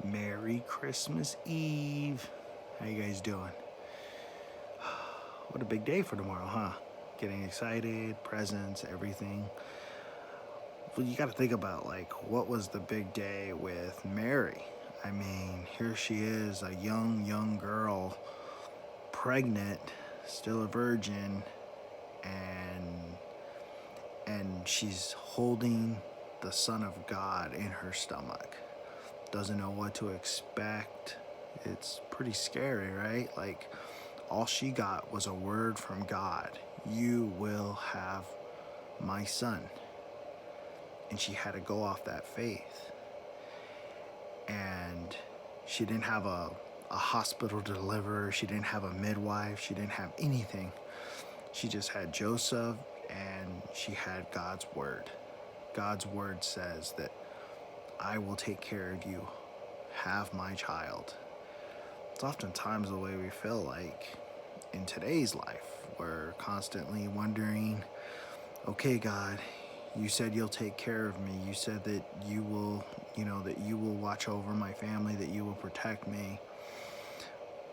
Merry Christmas Eve. How you guys doing? What a big day for tomorrow, huh? Getting excited, presents, everything. Well, you got to think about what was the big day with Mary? I mean, here she is, a young girl, pregnant, still a virgin, and she's holding the Son of God in her stomach. Doesn't know what to expect. It's pretty scary, right? All she got was a word from God. You will have my son. And she had to go off that faith. And she didn't have a hospital to deliver her. She didn't have a midwife. She didn't have anything. She just had Joseph, and she had God's word. God's word says that I will take care of you. Have my child. It's oftentimes the way we feel like in today's life. We're constantly wondering, okay, God, you said you'll take care of me. You said that you will, that you will watch over my family, that you will protect me.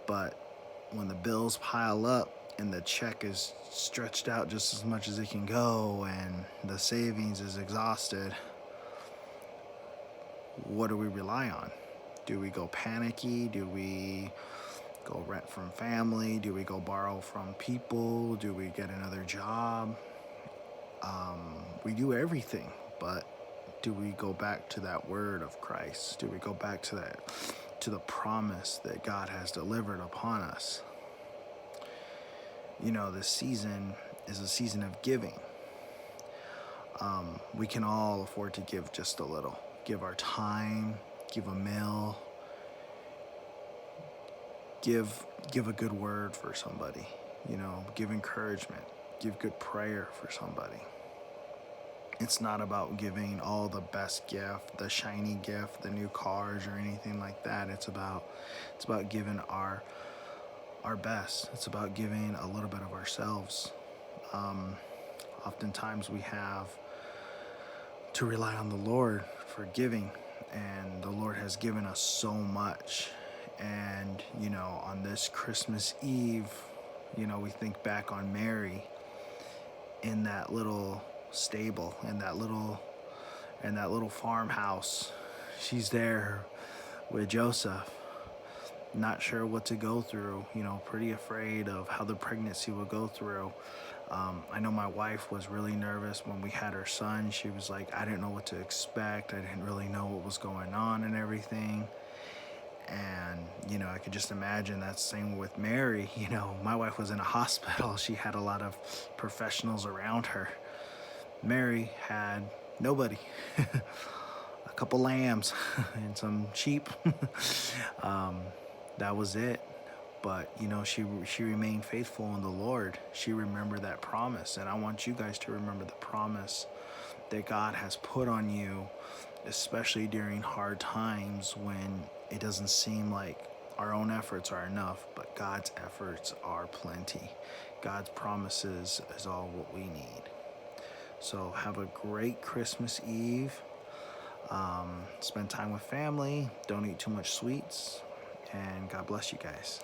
But when the bills pile up and the check is stretched out just as much as it can go and the savings is exhausted, what do we rely on? Do we go panicky? Do we go rent from family? Do we go borrow from people? Do we get another job? We do everything, but do we go back to that word of Christ? Do we go back to the promise that God has delivered upon us? This season is a season of giving. We can all afford to give just a little. Give our time, give a meal, give a good word for somebody, give encouragement, give good prayer for somebody. It's not about giving all the best gift, the shiny gift, the new cars or anything like that. It's about giving our best. It's about giving a little bit of ourselves. Oftentimes we have to rely on the Lord for giving, and the Lord has given us so much. And on this Christmas Eve, we think back on Mary in that little stable, in that little farmhouse. She's there with Joseph, not sure what to go through, pretty afraid of how the pregnancy would go through. I know my wife was really nervous when we had her son. She was like, I didn't know what to expect. I didn't really know what was going on and everything. And, I could just imagine that's the same with Mary. My wife was in a hospital. She had a lot of professionals around her. Mary had nobody. A couple lambs and some sheep. That was it. But she remained faithful in the Lord. She remembered that promise, and I want you guys to remember the promise that God has put on you, especially during hard times when it doesn't seem like our own efforts are enough, but God's efforts are plenty. God's promises is all what we need. So have a great Christmas Eve. Spend time with family. Don't eat too much sweets. And God bless you guys.